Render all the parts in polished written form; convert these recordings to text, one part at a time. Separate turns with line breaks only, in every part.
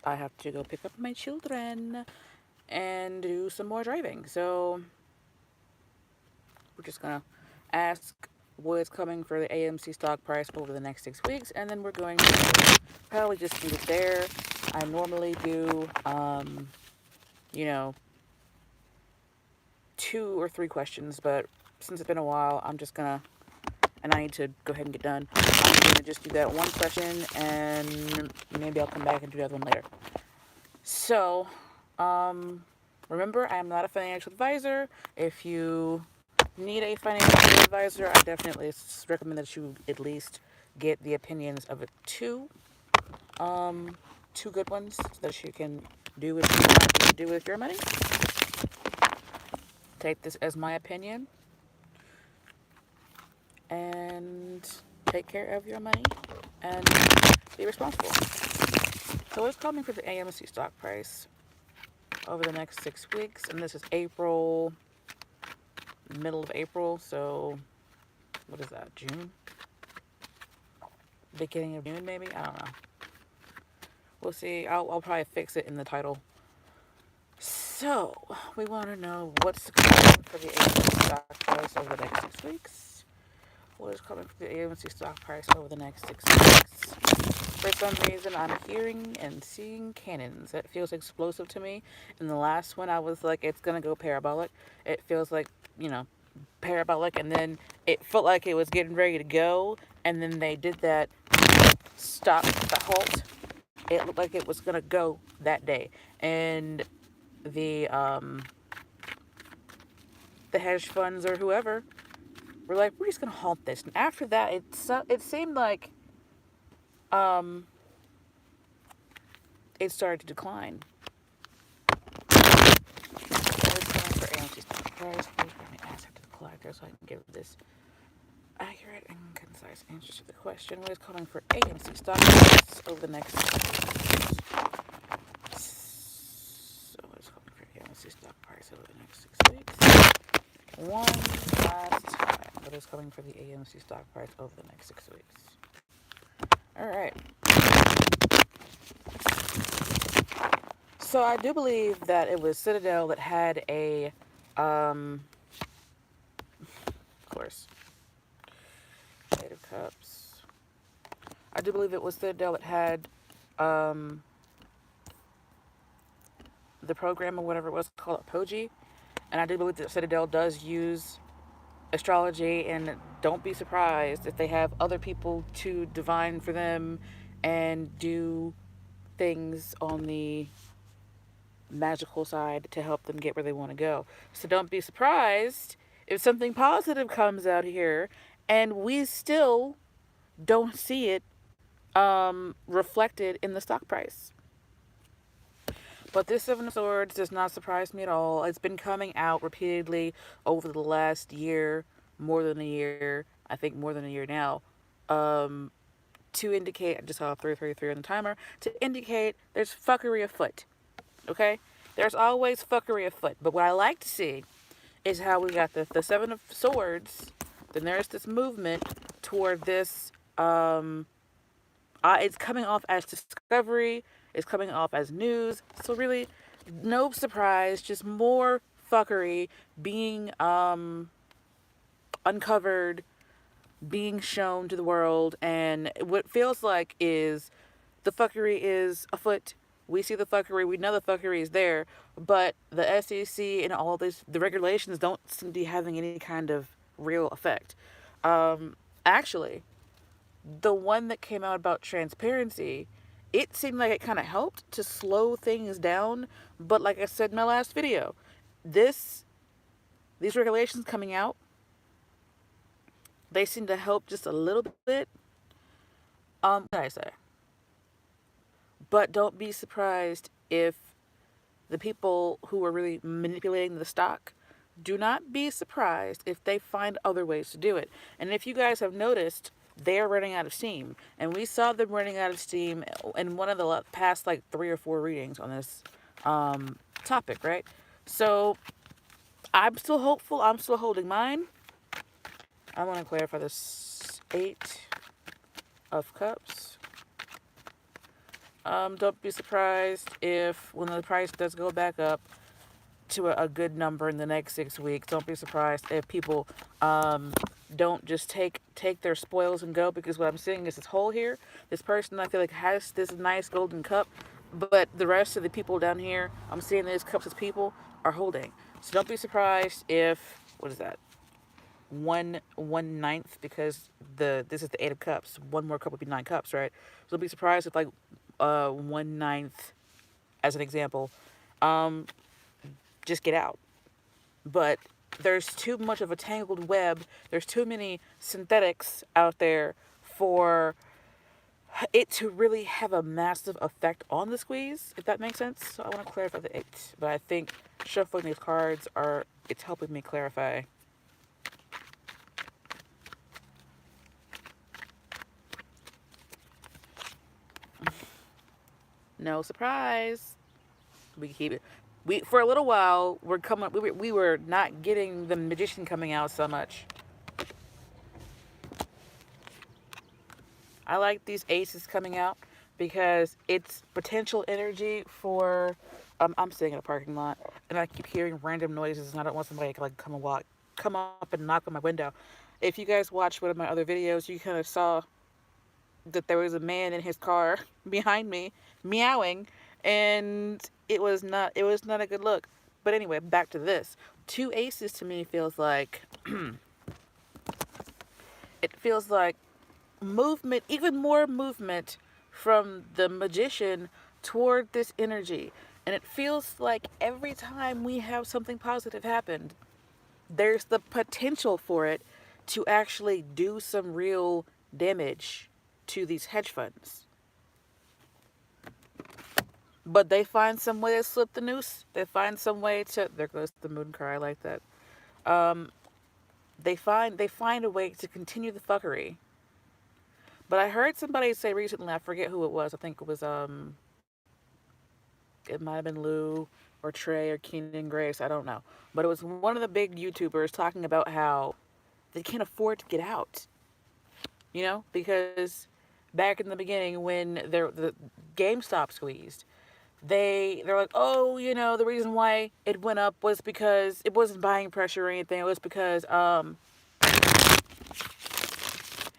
I have to go pick up my children and do some more driving. So we're just gonna ask what's coming for the AMC stock price over the next 6 weeks, and then we're going to probably just leave it there. I normally do, you know, 2 or 3 questions, but since it's been a while, I'm just gonna, and I need to go ahead and get done. I'm gonna just do that one question, and maybe I'll come back and do the other one later. So, um, remember, I am not a financial advisor. If you need a financial advisor, I definitely recommend that you at least get the opinions of um, two good ones so that you can do what you want to do with your money. Take this as my opinion and take care of your money and be responsible. So what's coming for the AMC stock price over the next 6 weeks? And this is April, middle of April. So what is that? June? Beginning of June, maybe? I don't know. We'll see. I'll probably fix it in the title. So we want to know what's coming for the AMC stock price over the next 6 weeks. What is coming for the AMC stock price over the next 6 weeks? For some reason, I'm hearing and seeing cannons. That feels explosive to me. In the last one, I was like, it's going to go parabolic. It feels like, parabolic. And then it felt like it was getting ready to go. And then they did that stop, the halt. It looked like it was going to go that day. And the the hedge funds or whoever were like, we're just going to halt this. And after that, it seemed like it started to decline. Always going for AMC stock price. Please bring me asset to the collector so I can give this accurate and concise answers to the question. What is coming for AMC stock price over the next 6 weeks? So what is coming for AMC stock price over the next 6 weeks? One last time. What is coming for the AMC stock price over the next 6 weeks? All right. So I do believe that it was Citadel that had of course, Eight of Cups. I do believe it was Citadel that had the program or whatever it was called, Poji. And I do believe that Citadel does use astrology, and don't be surprised if they have other people to divine for them and do things on the magical side to help them get where they want to go. So don't be surprised if something positive comes out here and we still don't see it reflected in the stock price. But this Seven of Swords does not surprise me at all. It's been coming out repeatedly over the last year, more than a year, I think more than a year now, to indicate, I just saw 333 on the timer, to indicate there's fuckery afoot. Okay? There's always fuckery afoot. But what I like to see is how we got the Seven of Swords, then there's this movement toward this, it's coming off as discovery, it's coming off as news. So really, no surprise, just more fuckery being uncovered, being shown to the world, and what feels like is the fuckery is afoot. We see the fuckery, we know the fuckery is there, but the SEC and all this, the regulations don't seem to be having any kind of real effect. Actually, the one that came out about transparency, it seemed like it kind of helped to slow things down. But like I said in my last video, this these regulations coming out, they seem to help just a little bit. What did I say? But don't be surprised if the people who are really manipulating the stock, do not be surprised if they find other ways to do it. And if you guys have noticed, they're running out of steam. And we saw them running out of steam in one of the past like 3 or 4 readings on this topic, right? So I'm still hopeful. I'm still holding mine. I want to clarify this Eight of Cups. Don't be surprised if when the price does go back up to a good number in the next 6 weeks. Don't be surprised if people um, don't just take their spoils and go, because what I'm seeing is this hole here. This person I feel like has this nice golden cup, but the rest of the people down here, I'm seeing these cups as people are holding. So don't be surprised if, what is that? One ninth, because this is the 8 of cups. One more cup would be 9 cups, right? So don't be surprised if like 1/9, as an example, um, just get out. But there's too much of a tangled web. There's too many synthetics out there for it to really have a massive effect on the squeeze, if that makes sense. So I want to clarify the 8, but I think shuffling these cards it's helping me clarify. No surprise. We keep it. We for a little while we're coming. We were not getting the magician coming out so much. I like these aces coming out because it's potential energy for. I'm sitting in a parking lot and I keep hearing random noises and I don't want somebody to like come up and knock on my window. If you guys watched one of my other videos, you kind of saw that there was a man in his car behind me meowing, and it was not a good look. But anyway, back to this. Two aces to me feels like it feels like movement, even more movement from the magician toward this energy. And it feels like every time we have something positive happen, there's the potential for it to actually do some real damage to these hedge funds. But they find some way to slip the noose. They find some way to. There goes the moon cry. I like that. Um, they find a way to continue the fuckery. But I heard somebody say recently, I forget who it was. I think it might have been Lou or Trey or Keenan Grace. I don't know. But it was one of the big YouTubers talking about how they can't afford to get out. Because back in the beginning when the GameStop squeezed, they're like, oh, the reason why it went up was because it wasn't buying pressure or anything. It was because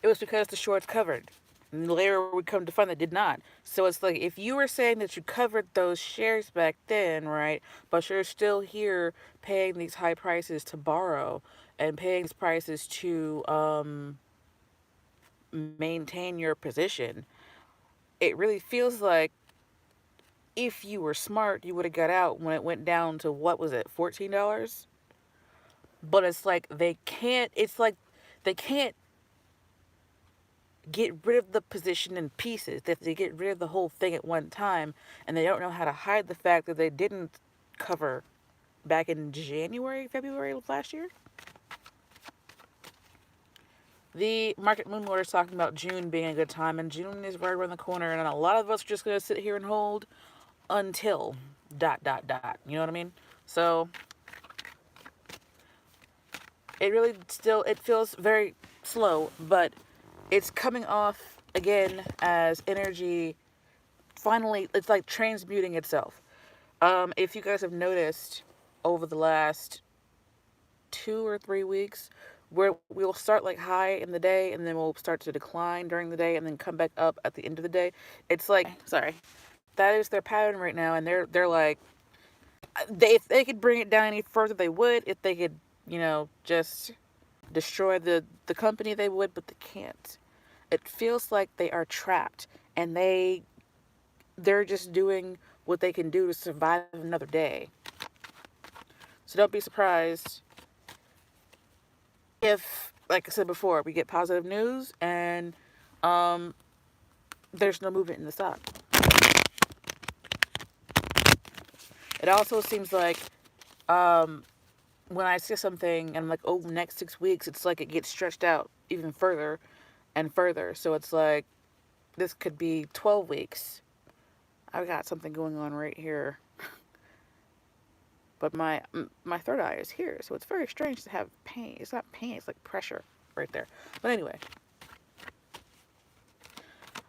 the shorts covered. And later we come to find that did not. So it's like if you were saying that you covered those shares back then, right? But you're still here paying these high prices to borrow and paying these prices to maintain your position. It really feels like if you were smart, you would have got out when it went down to what was it, $14? But it's like they can't. It's like they can't get rid of the position in pieces. They have to get rid of the whole thing at one time, and they don't know how to hide the fact that they didn't cover back in January, February of last year. The market moon lord is talking about June being a good time, and June is right around the corner, and a lot of us are just gonna sit here and hold until dot dot dot. You know what I mean? So it really still it feels very slow, but it's coming off again as energy. Finally, it's like transmuting itself. If you guys have noticed over the last 2 or 3 weeks, where we'll start like high in the day and then we'll start to decline during the day and then come back up at the end of the day. It's like, sorry, that is their pattern right now, and they're like, if they could bring it down any further, they would. If they could, just destroy the company, they would, but they can't. It feels like they are trapped, and they're just doing what they can do to survive another day. So don't be surprised if, like I said before, we get positive news and there's no movement in the stock. It also seems like when I see something and I'm like, oh, next 6 weeks, it's like it gets stretched out even further and further. So it's like this could be 12 weeks. I've got something going on right here. But my third eye is here, so it's very strange to have pain. It's not pain, it's like pressure right there. But anyway,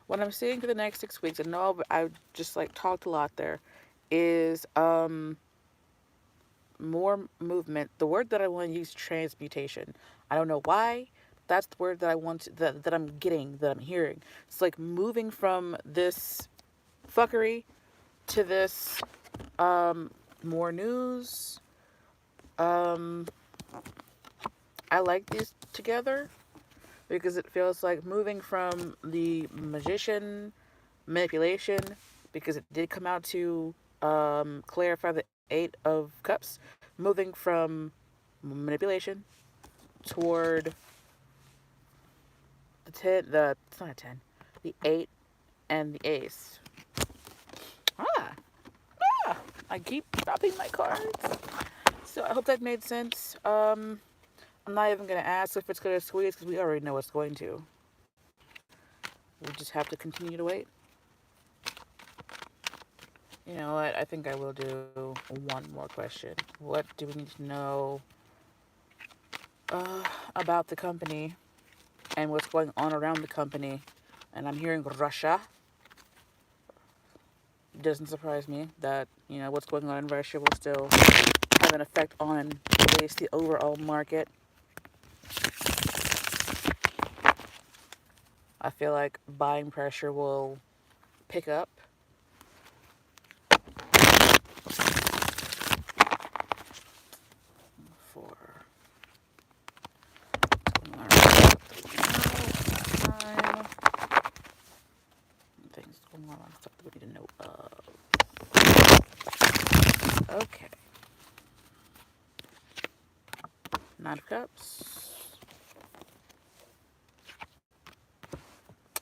what I'm seeing for the next 6 weeks, and no, I just like talked a lot there, is more movement. The word that I want to use, transmutation. I don't know why. That's the word that I want to, that I'm getting, that I'm hearing. It's like moving from this fuckery to this more news. Um I like these together because it feels like moving from the magician manipulation, because it did come out to clarify the Eight of Cups, moving from manipulation toward the 10, it's not a 10, the 8 and the Ace. Ah, ah, I keep dropping my cards. So I hope that made sense. I'm not even going to ask if it's going to squeeze because we already know it's going to. We just have to continue to wait. You know what? I think I will do one more question. What do we need to know about the company and what's going on around the company? And I'm hearing Russia. It doesn't surprise me that, what's going on in Russia will still have an effect on at least the overall market. I feel like buying pressure will pick up. For things going on, stuff that we need to know of. Okay. Nine of Cups.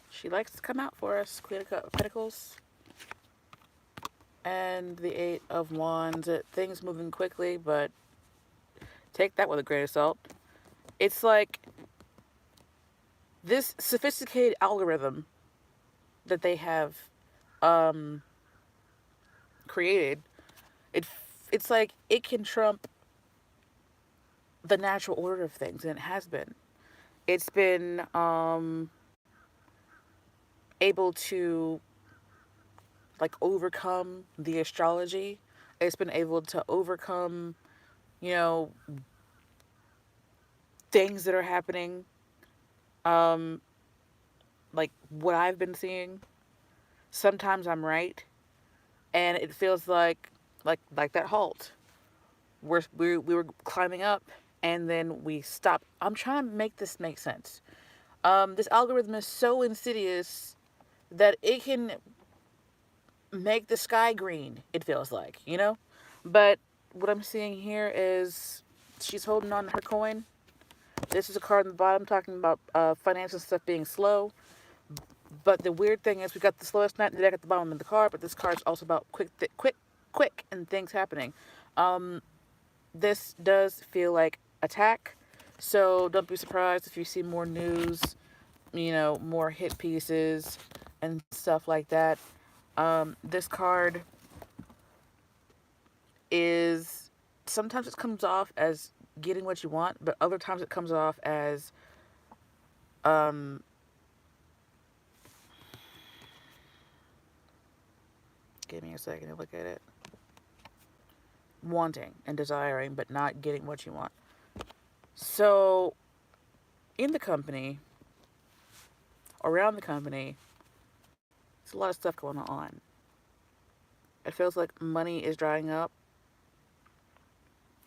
She likes to come out for us. Queen of Pentacles. And the Eight of Wands. Things moving quickly, but take that with a grain of salt. It's like this sophisticated algorithm that they have created. It's like it can trump the natural order of things, and it has been. It's been able to like overcome the astrology. It's been able to overcome, you know, things that are happening, um, like what I've been seeing. Sometimes I'm right, and it feels like that halt. We were climbing up, and then we stopped. I'm trying to make this make sense. This algorithm is so insidious that it can make the sky green. It feels like. But what I'm seeing here is she's holding on to her coin. This is a card on the bottom talking about financial stuff being slow. But the weird thing is we got the slowest night in the deck at the bottom of the card, but this card's also about quick, and things happening. This does feel like attack, so don't be surprised if you see more news, more hit pieces and stuff like that. This card is, sometimes it comes off as getting what you want, but other times it comes off as give me a second to look at it. Wanting and desiring, but not getting what you want. So, in the company, around the company, there's a lot of stuff going on. It feels like money is drying up,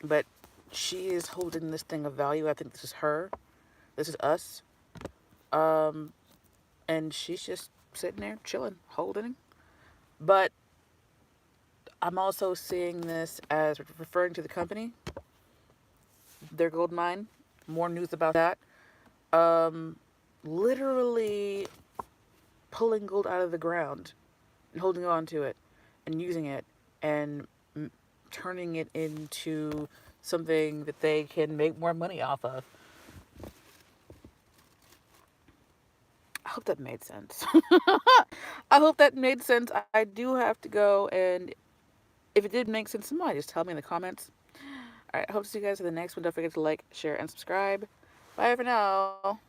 but she is holding this thing of value. I think this is her. This is us. And she's just sitting there chilling, holding. But I'm also seeing this as referring to the company, their gold mine. More news about that. Literally pulling gold out of the ground and holding on to it and using it and turning it into something that they can make more money off of. I hope that made sense. I hope that made sense. I do have to go, and if it did make sense, somebody just tell me in the comments. Alright, I hope to see you guys in the next one. Don't forget to like, share, and subscribe. Bye for now.